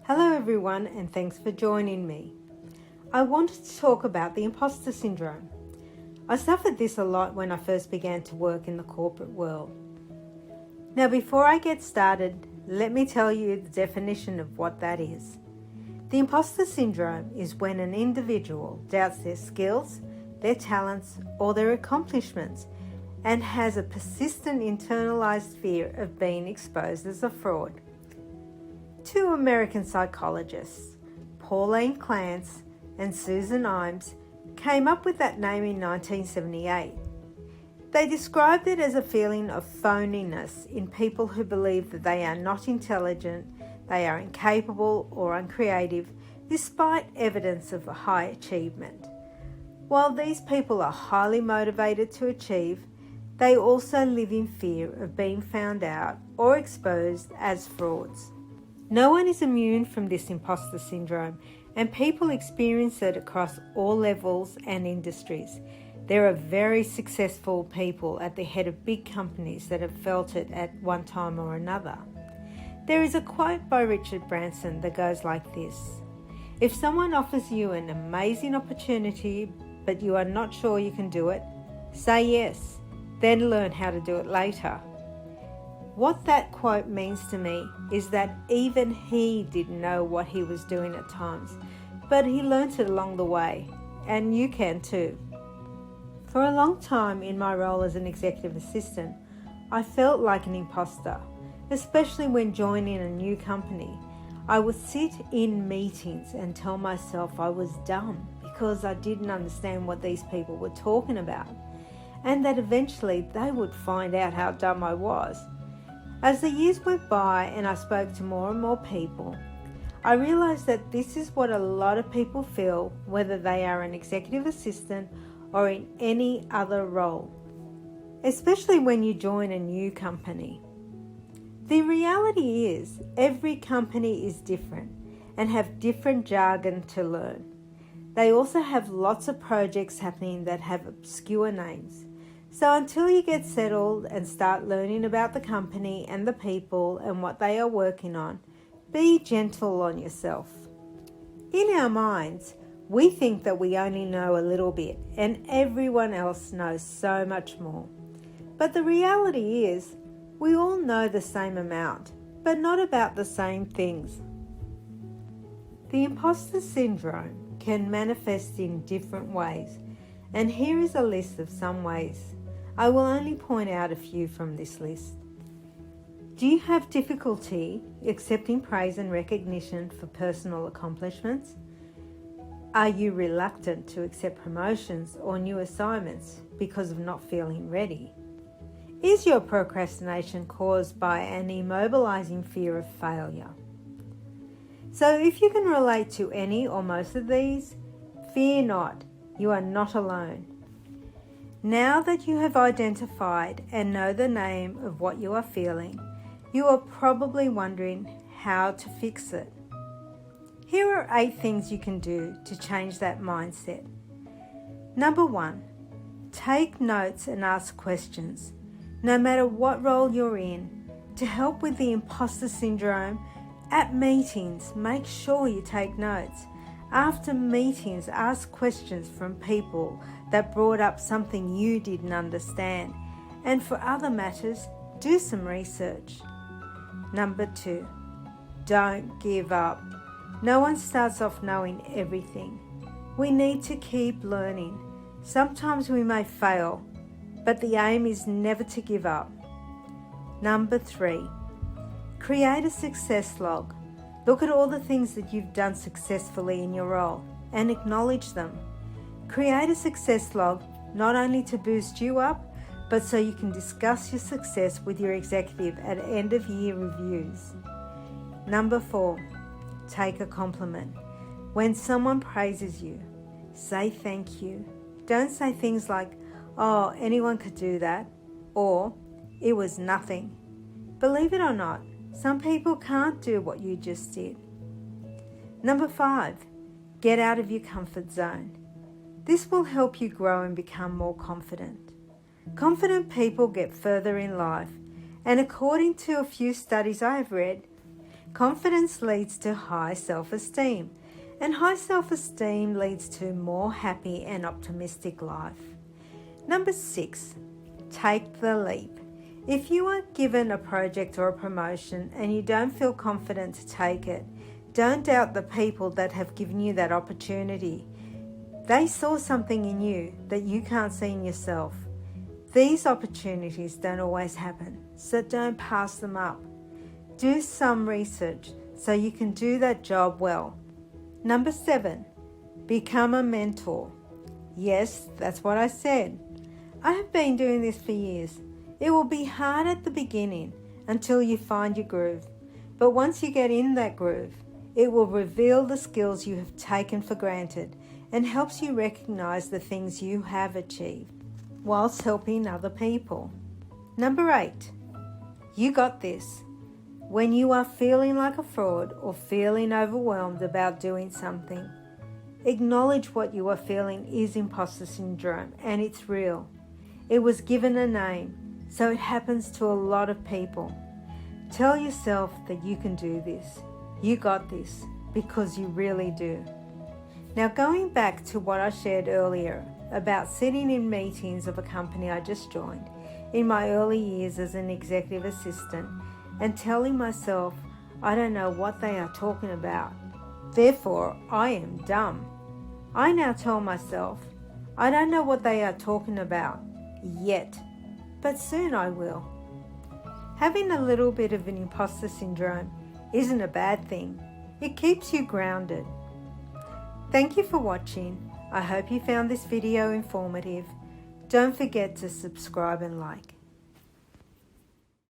Hello everyone, and thanks for joining me. I wanted to talk about the imposter syndrome. I suffered this a lot when I first began to work in the corporate world. Now before I get started, let me tell you the definition of what that is. The imposter syndrome is when an individual doubts their skills, their talents, or their accomplishments and has a persistent internalized fear of being exposed as a fraud. Two American psychologists, Pauline Clance and Susan Imes, came up with that name in 1978. They described it as a feeling of phoniness in people who believe that they are not intelligent, they are incapable or uncreative, despite evidence of a high achievement. While these people are highly motivated to achieve, they also live in fear of being found out or exposed as frauds. No one is immune from this imposter syndrome, and people experience it across all levels and industries. There are very successful people at the head of big companies that have felt it at one time or another. There is a quote by Richard Branson that goes like this: "If someone offers you an amazing opportunity but you are not sure you can do it, say yes, then learn how to do it later." What that quote means to me is that even he didn't know what he was doing at times, but he learnt it along the way, and you can too. For a long time in my role as an executive assistant, I felt like an imposter, especially when joining a new company. I would sit in meetings and tell myself I was dumb because I didn't understand what these people were talking about, and that eventually they would find out how dumb I was. As the years went by and I spoke to more and more people, I realized that this is what a lot of people feel, whether they are an executive assistant or in any other role, especially when you join a new company. The reality is every company is different and have different jargon to learn. They also have lots of projects happening that have obscure names. So until you get settled and start learning about the company and the people and what they are working on, be gentle on yourself. In our minds, we think that we only know a little bit and everyone else knows so much more. But the reality is, we all know the same amount, but not about the same things. The imposter syndrome can manifest in different ways, and here is a list of some ways. I will only point out a few from this list. Do you have difficulty accepting praise and recognition for personal accomplishments? Are you reluctant to accept promotions or new assignments because of not feeling ready? Is your procrastination caused by an immobilizing fear of failure? So if you can relate to any or most of these, fear not, you are not alone. Now that you have identified and know the name of what you are feeling, you are probably wondering how to fix it. Here are 8 things you can do to change that mindset. Number 1, take notes and ask questions, no matter what role you're in. To help with the imposter syndrome, at meetings, make sure you take notes. After meetings, ask questions from people that brought up something you didn't understand. And for other matters, do some research. Number 2, don't give up. No one starts off knowing everything. We need to keep learning. Sometimes we may fail, but the aim is never to give up. Number 3, create a success log. Look at all the things that you've done successfully in your role and acknowledge them. Create a success log not only to boost you up, but so you can discuss your success with your executive at end of year reviews. Number 4, take a compliment. When someone praises you, say thank you. Don't say things like, "Oh, anyone could do that," or "It was nothing." Believe it or not, some people can't do what you just did. Number 5, get out of your comfort zone. This will help you grow and become more confident. Confident people get further in life, and according to a few studies I have read, Confidence leads to high self-esteem, and high self-esteem leads to more happy and optimistic life. Number 6, take the leap. If you are given a project or a promotion and you don't feel confident to take it, don't doubt the people that have given you that opportunity. They saw something in you that you can't see in yourself. These opportunities don't always happen, so don't pass them up. Do some research so you can do that job well. Number 7, become a mentor. Yes, that's what I said. I have been doing this for years. It will be hard at the beginning until you find your groove, but once you get in that groove, it will reveal the skills you have taken for granted and helps you recognize the things you have achieved whilst helping other people. Number 8, you got this. When you are feeling like a fraud or feeling overwhelmed about doing something, acknowledge what you are feeling is imposter syndrome and it's real. It was given a name, so it happens to a lot of people. Tell yourself that you can do this. You got this, because you really do. Now, going back to what I shared earlier about sitting in meetings of a company I just joined in my early years as an executive assistant and telling myself, I don't know what they are talking about, therefore I am dumb. I now tell myself, I don't know what they are talking about yet, but soon I will. Having a little bit of an imposter syndrome isn't a bad thing. It keeps you grounded. Thank you for watching. I hope you found this video informative. Don't forget to subscribe and like.